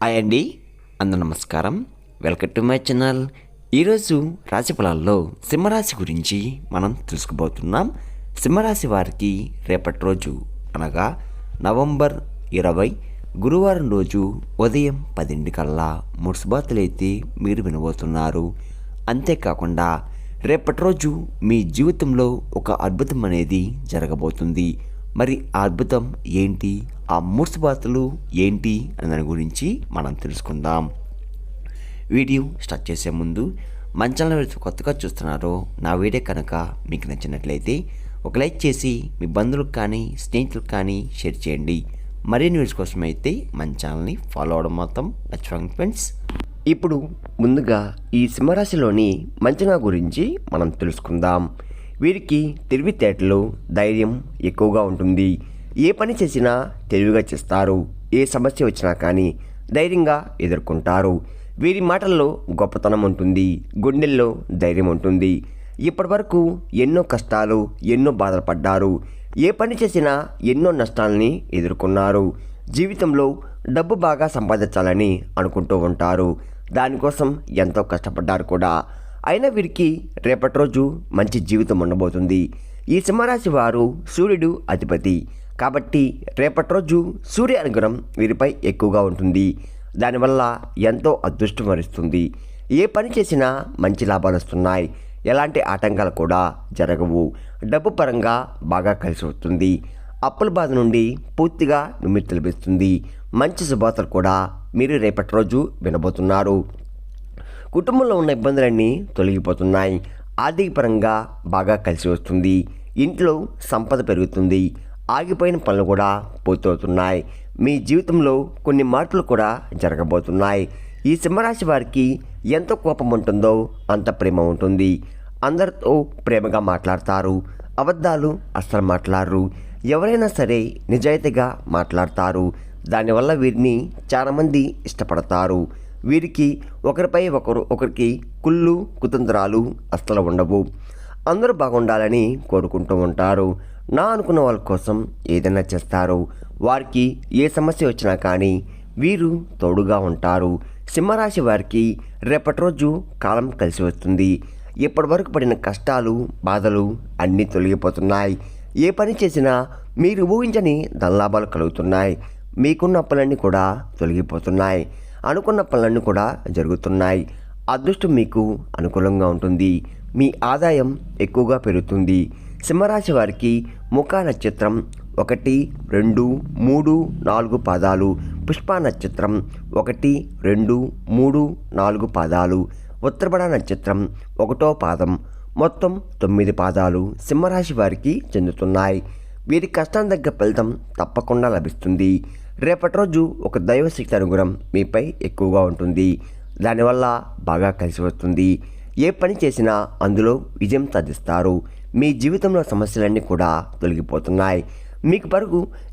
Hi అండి, అందరూ నమస్కారం. Welcome to my channel. ఈరోజు రాశి ఫలాల్లో సింహరాశి గురించి మనం తెలుసుకోబోతున్నాం. సింహరాశి వారికి రేపటి రోజు అనగా నవంబర్ 20 గురువారం రోజు ఉదయం 10 కల్లా 3 శుభార్తలు అయితే మీరు వినబోతున్నారు. అంతేకాకుండా రేపటి రోజు మీ జీవితంలో ఒక అద్భుతం అనేది జరగబోతుంది. మరి ఆ అద్భుతం ఏంటి, ఆ 3 శుభార్తలు ఏంటి అనే దాని గురించి మనం తెలుసుకుందాం. వీడియో స్టార్ట్ చేసే ముందు మన ఛానల్ కొత్తగా చూస్తున్నారో నా వీడియో కనుక మీకు నచ్చినట్లయితే ఒక లైక్ చేసి మీ బంధువులకు కానీ స్నేహితులకు కానీ షేర్ చేయండి. మరిన్ని వీడియోస్ కోసం అయితే మన ఛానల్ని ఫాలో అవడం మాత్రం మర్చిపోకండి ఫ్రెండ్స్. ఇప్పుడు ముందుగా ఈ సింహరాశిలోని మంచనా గురించి మనం తెలుసుకుందాం. వీరికి తెలివితేటలు, ధైర్యం ఎక్కువగా ఉంటుంది. ఏ పని చేసినా తెలివిగా చేస్తారు. ఏ సమస్య వచ్చినా కానీ ధైర్యంగా ఎదుర్కొంటారు. వీరి మాటల్లో గొప్పతనం ఉంటుంది, గుండెల్లో ధైర్యం ఉంటుంది. ఇప్పటి వరకు ఎన్నో కష్టాలు, ఎన్నో బాధలు పడ్డారు. ఏ పని చేసినా ఎన్నో నష్టాలని ఎదుర్కొన్నారు. జీవితంలో డబ్బు బాగా సంపాదించాలని అనుకుంటూ ఉంటారు. దానికోసం ఎంతో కష్టపడ్డారు కూడా. అయినా వీరికి రేపటి రోజు మంచి జీవితం ఉండబోతుంది. ఈ సింహరాశి వారు సూర్యుడు అధిపతి కాబట్టి రేపటి రోజు సూర్య అనుగ్రహం వీరిపై ఎక్కువగా ఉంటుంది. దానివల్ల ఎంతో అదృష్టం వరిస్తుంది. ఏ పని చేసినా మంచి లాభాలు వస్తున్నాయి. ఎలాంటి ఆటంకాలు కూడా జరగవు. డబ్బు పరంగా బాగా కలిసి వస్తుంది. అప్పుల బాధ నుండి పూర్తిగా విముక్తి లభిస్తుంది. మంచి శుభార్తలు కూడా మీరు రేపటి రోజు వినబోతున్నారు. కుటుంబంలో ఉన్న ఇబ్బందులన్నీ తొలగిపోతున్నాయి. ఆర్థిక పరంగా బాగా కలిసి వస్తుంది. ఇంట్లో సంపద పెరుగుతుంది. ఆగిపోయిన పనులు కూడా పూర్తవుతున్నాయి. మీ జీవితంలో కొన్ని మార్పులు కూడా జరగబోతున్నాయి. ఈ సింహరాశి వారికి ఎంత కోపం ఉంటుందో అంత ప్రేమ ఉంటుంది. అందరితో ప్రేమగా మాట్లాడతారు. అబద్ధాలు అస్సలు మాట్లాడరు. ఎవరైనా సరే నిజాయితీగా మాట్లాడతారు. దానివల్ల వీరిని చాలామంది ఇష్టపడతారు. వీరికి ఒకరికి కుళ్ళు కుతంత్రాలు అస్సలు ఉండవు. అందరూ బాగుండాలని కోరుకుంటూ ఉంటారు. నా అనుకున్న వాళ్ళ కోసం ఏదైనా చేస్తారు. వారికి ఏ సమస్య వచ్చినా కానీ వీరు తోడుగా ఉంటారు. సింహరాశి వారికి రేపటి రోజు కాలం కలిసి వస్తుంది. ఇప్పటి వరకు పడిన కష్టాలు, బాధలు అన్నీ తొలగిపోతున్నాయి. ఏ పని చేసినా మీరు ఊహించని ధనలాభాలు కలుగుతున్నాయి. మీకున్న అప్పులన్నీ కూడా తొలగిపోతున్నాయి. అనుకున్న పనులన్నీ కూడా జరుగుతున్నాయి. అదృష్టం మీకు అనుకూలంగా ఉంటుంది. మీ ఆదాయం ఎక్కువగా పెరుగుతుంది. సింహరాశి వారికి ముఖ నక్షత్రం 1, 2, 3, 4 పాదాలు, పుష్ప నక్షత్రం 1, 2, 3, 4 పాదాలు, ఉత్తరబడ నక్షత్రం 1వ పాదం, మొత్తం 9 పాదాలు సింహరాశి వారికి చెందుతున్నాయి. వీరి కష్టం తగ్గ ఫలితం తప్పకుండా లభిస్తుంది. రేపటి రోజు ఒక దైవశక్తి అనుగ్రహం మీపై ఎక్కువగా ఉంటుంది. దానివల్ల బాగా కలిసి వస్తుంది. ఏ పని చేసినా అందులో విజయం సాధిస్తారు. మీ జీవితంలో సమస్యలన్నీ కూడా తొలగిపోతున్నాయి.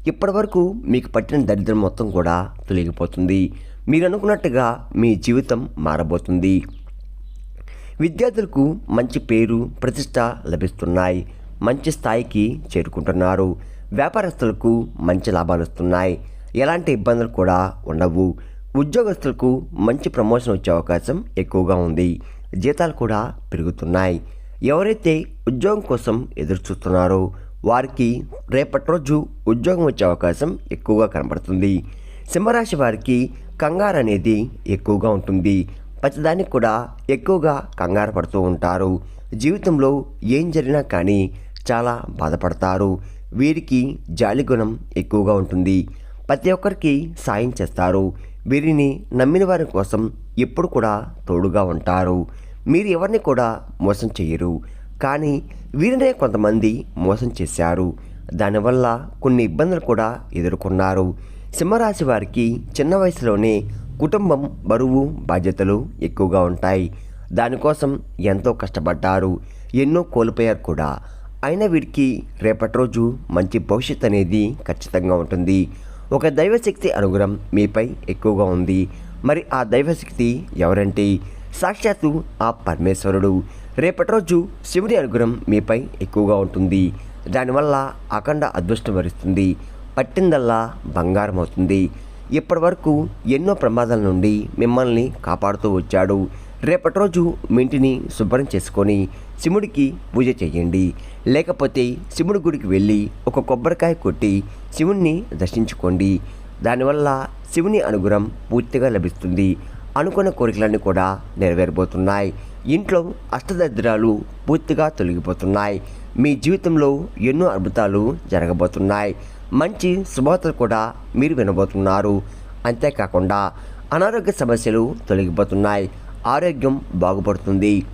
ఇప్పటి వరకు మీకు పట్టిన దరిద్రం మొత్తం కూడా తొలగిపోతుంది. మీరు అనుకున్నట్టుగా మీ జీవితం మారబోతుంది. విద్యార్థులకు మంచి పేరు, ప్రతిష్ట లభిస్తున్నాయి. మంచి స్థాయికి చేరుకుంటున్నారు. వ్యాపారస్తులకు మంచి లాభాలు వస్తున్నాయి. ఎలాంటి ఇబ్బందులు కూడా ఉండవు. ఉద్యోగస్తులకు మంచి ప్రమోషన్ వచ్చే అవకాశం ఎక్కువగా ఉంది. జీతాలు కూడా పెరుగుతున్నాయి. ఎవరైతే ఉద్యోగం కోసం ఎదురు చూస్తున్నారో వారికి రేపటి రోజు ఉద్యోగం వచ్చే అవకాశం ఎక్కువగా కనబడుతుంది. సింహరాశి వారికి కంగారు అనేది ఎక్కువగా ఉంటుంది. ప్రతిదానికి కూడా ఎక్కువగా కంగారు పడుతూ ఉంటారు. జీవితంలో ఏం జరిగినా కానీ చాలా బాధపడతారు. వీరికి జాలి గుణం ఎక్కువగా ఉంటుంది. ప్రతి ఒక్కరికి సాయం చేస్తారు. వీరిని నమ్మిన వారి కోసం ఎప్పుడు కూడా తోడుగా ఉంటారు. మీరు ఎవరిని కూడా మోసం చేయరు. కానీ వీరినే కొంతమంది మోసం చేశారు. దానివల్ల కొన్ని ఇబ్బందులు కూడా ఎదుర్కొన్నారు. సింహరాశి వారికి చిన్న వయసులోనే కుటుంబం బరువు, బాధ్యతలు ఎక్కువగా ఉంటాయి. దానికోసం ఎంతో కష్టపడ్డారు. ఎన్నో కోల్పోయారు కూడా. అయినా వీరికి రేపటి రోజు మంచి భవిష్యత్తు అనేది ఖచ్చితంగా ఉంటుంది. ఒక దైవశక్తి అనుగ్రహం మీపై ఎక్కువగా ఉంది. మరి ఆ దైవశక్తి ఎవరంటే సాక్షాత్తు ఆ పరమేశ్వరుడు. రేపటి రోజు శివుడి అనుగ్రహం మీపై ఎక్కువగా ఉంటుంది. దానివల్ల అఖండ అదృష్టం వరిస్తుంది. పట్టిందల్లా బంగారం అవుతుంది. ఇప్పటి వరకు ఎన్నో ప్రమాదాల నుండి మిమ్మల్ని కాపాడుతూ వచ్చాడు. రేపటి రోజు మీ ఇంటిని శుభ్రం చేసుకొని శివుడికి పూజ చేయండి. లేకపోతే శివుడి గుడికి వెళ్ళి ఒక కొబ్బరికాయ కొట్టి శివుణ్ణి దర్శించుకోండి. దానివల్ల శివుని అనుగ్రహం పూర్తిగా లభిస్తుంది. అనుకున్న కోరికలన్నీ కూడా నెరవేరబోతున్నాయి. ఇంట్లో అష్టదరిద్రాలు పూర్తిగా తొలగిపోతున్నాయి. మీ జీవితంలో ఎన్నో అద్భుతాలు జరగబోతున్నాయి. మంచి శుభవార్తలు కూడా మీరు వినబోతున్నారు. అంతేకాకుండా అనారోగ్య సమస్యలు తొలగిపోతున్నాయి. ఆరోగ్యం బాగుపడుతుంది.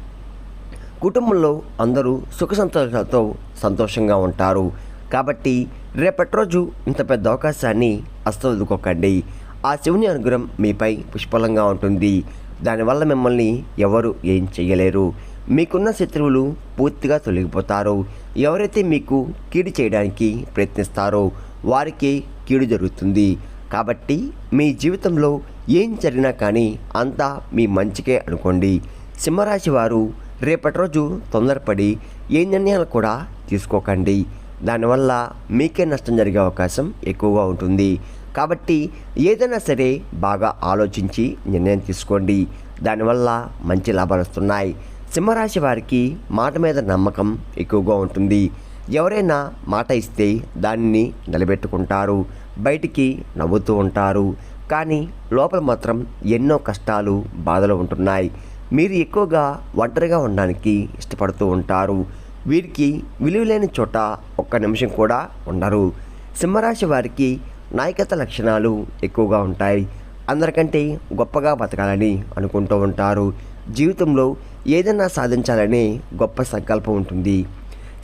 కుటుంబంలో అందరూ సుఖ సంతోషాలతో సంతోషంగా ఉంటారు. కాబట్టి రేపటి రోజు ఇంత పెద్ద అవకాశాన్ని అస్సలు వదులుకోకండి. ఆ శివుని అనుగ్రహం మీపై పుష్కలంగా ఉంటుంది. దానివల్ల మిమ్మల్ని ఎవరు ఏం చేయలేరు. మీకున్న శత్రువులు పూర్తిగా తొలగిపోతారు. ఎవరైతే మీకు కీడు చేయడానికి ప్రయత్నిస్తారో వారికి కీడు జరుగుతుంది. కాబట్టి మీ జీవితంలో ఏం జరిగినా కానీ అంతా మీ మంచికే అనుకోండి. సింహరాశి వారు రేపటి రోజు తొందరపడి ఏ నిర్ణయాలు కూడా తీసుకోకండి. దానివల్ల మీకే నష్టం జరిగే అవకాశం ఎక్కువగా ఉంటుంది. కాబట్టి ఏదైనా సరే బాగా ఆలోచించి నిర్ణయం తీసుకోండి. దానివల్ల మంచి లాభాలు వస్తున్నాయి. సింహరాశి వారికి మాట మీద నమ్మకం ఎక్కువగా ఉంటుంది. ఎవరైనా మాట ఇస్తే దానిని నిలబెట్టుకుంటారు. బయటికి నవ్వుతూ ఉంటారు. కానీ లోపల మాత్రం ఎన్నో కష్టాలు బాధలు ఉంటున్నాయి. మీరు ఎక్కువగా ఒంటరిగా ఉండడానికి ఇష్టపడుతూ ఉంటారు. వీరికి విలువలేని చోట ఒక్క నిమిషం కూడా ఉండరు. సింహరాశి వారికి నాయకత్వ లక్షణాలు ఎక్కువగా ఉంటాయి. అందరికంటే గొప్పగా బతకాలని అనుకుంటూ ఉంటారు. జీవితంలో ఏదైనా సాధించాలనే గొప్ప సంకల్పం ఉంటుంది.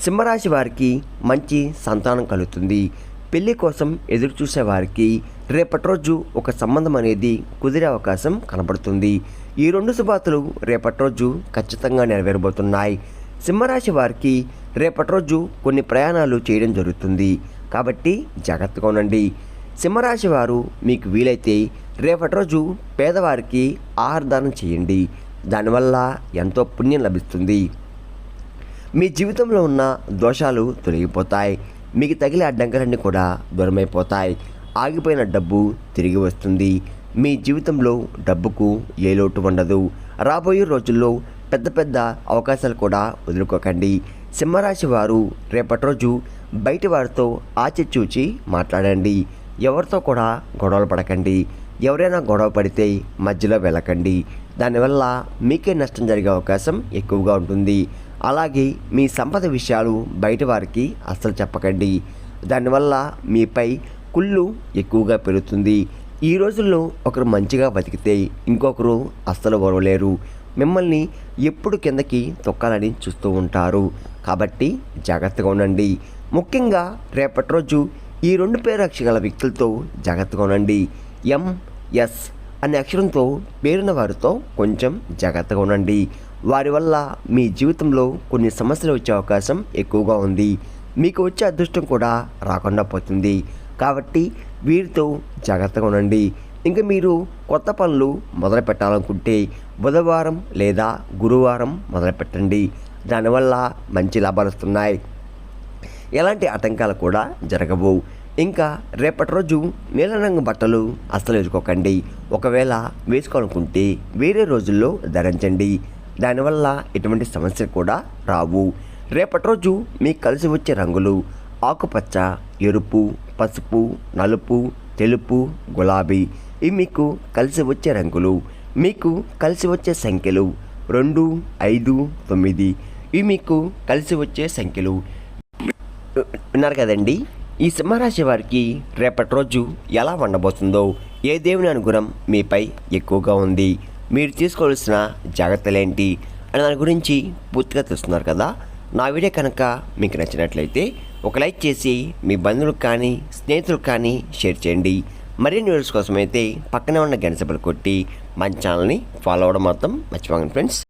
సింహరాశి వారికి మంచి సంతానం కలుగుతుంది. పెళ్లి కోసం ఎదురు చూసే వారికి రేపటి రోజు ఒక సంబంధం అనేది కుదిరే అవకాశం కనబడుతుంది. ఈ రెండు శుభార్తలు రేపటి రోజు ఖచ్చితంగా నెరవేరబోతున్నాయి. సింహరాశి వారికి రేపటి రోజు కొన్ని ప్రయాణాలు చేయడం జరుగుతుంది. కాబట్టి జాగ్రత్తగా ఉండండి. సింహరాశి వారు మీకు వీలైతే రేపటి రోజు పేదవారికి ఆహారదానం చేయండి. దానివల్ల ఎంతో పుణ్యం లభిస్తుంది. మీ జీవితంలో ఉన్న దోషాలు తొలగిపోతాయి. మీకు తగిలే అడ్డంకులన్నీ కూడా దూరమైపోతాయి. ఆగిపోయిన డబ్బు తిరిగి వస్తుంది. మీ జీవితంలో డబ్బుకు ఏ లోటు ఉండదు. రాబోయే రోజుల్లో పెద్ద పెద్ద అవకాశాలు కూడా వదులుకోకండి. సింహరాశి వారు రేపటి రోజు బయటి వారితో ఆచితూచి మాట్లాడండి. ఎవరితో కూడా గొడవలు పడకండి. ఎవరైనా గొడవ పడితే మధ్యలో వెళ్ళకండి. దానివల్ల మీకే నష్టం జరిగే అవకాశం ఎక్కువగా ఉంటుంది. అలాగే మీ సంపద విషయాలు బయట వారికి అస్సలు చెప్పకండి. దానివల్ల మీపై కుళ్ళు ఎక్కువగా పెరుగుతుంది. ఈ రోజుల్లో ఒకరు మంచిగా బతికితే ఇంకొకరు అస్సలు ఓర్వలేరు. మిమ్మల్ని ఎప్పుడు కిందకి తొక్కాలని చూస్తూ ఉంటారు. కాబట్టి జాగ్రత్తగా ఉండండి. ముఖ్యంగా రేపటి రోజు ఈ రెండు పేరు అక్షరాల వ్యక్తులతో జాగ్రత్తగా ఉండండి. ఎంఎస్ అనే అక్షరంతో పేరున్న వారితో కొంచెం జాగ్రత్తగా ఉండండి. వారి వల్ల మీ జీవితంలో కొన్ని సమస్యలు వచ్చే అవకాశం ఎక్కువగా ఉంది. మీకు వచ్చే అదృష్టం కూడా రాకుండా పోతుంది. కాబట్టి వీరితో జాగ్రత్తగా ఉండండి. ఇంకా మీరు కొత్త పనులు మొదలు పెట్టాలనుకుంటే బుధవారం లేదా గురువారం మొదలుపెట్టండి. దానివల్ల మంచి లాభాలు వస్తున్నాయి. ఎలాంటి ఆటంకాలు కూడా జరగవు. ఇంకా రేపటి రోజు నీలం రంగు బట్టలు అస్సలు వేసుకోకండి. ఒకవేళ వేసుకోవాలనుకుంటే వేరే రోజుల్లో ధరించండి. దానివల్ల ఎటువంటి సమస్యలు కూడా రావు. రేపటి రోజు మీకు కలిసి వచ్చే రంగులు ఆకుపచ్చ, ఎరుపు, పసుపు, నలుపు, తెలుపు, గులాబీ. ఇవి మీకు కలిసి వచ్చే రంగులు. మీకు కలిసి వచ్చే సంఖ్యలు 2, 5, 9. ఇవి మీకు కలిసి వచ్చే సంఖ్యలు. విన్నారు కదండి. ఈ సింహరాశి వారికి రేపటి రోజు ఎలా ఉండబోతుందో, ఏ దేవుని అనుగ్రహం మీపై ఎక్కువగా ఉంది, మీరు తీసుకోవాల్సిన జాగ్రత్తలేంటి అని దాని గురించి పూర్తిగా తెలుస్తున్నారు కదా. నా వీడియో కనుక మీకు నచ్చినట్లయితే ఒక లైక్ చేసి మీ బంధువులకు కానీ స్నేహితులకు కానీ షేర్ చేయండి. మరిన్ని వీడియోస్ కోసం అయితే పక్కనే ఉన్న గంట సింబల్ కొట్టి మన ఛానల్ని ఫాలో అవ్వడం మాత్రం మర్చిపోకండి ఫ్రెండ్స్.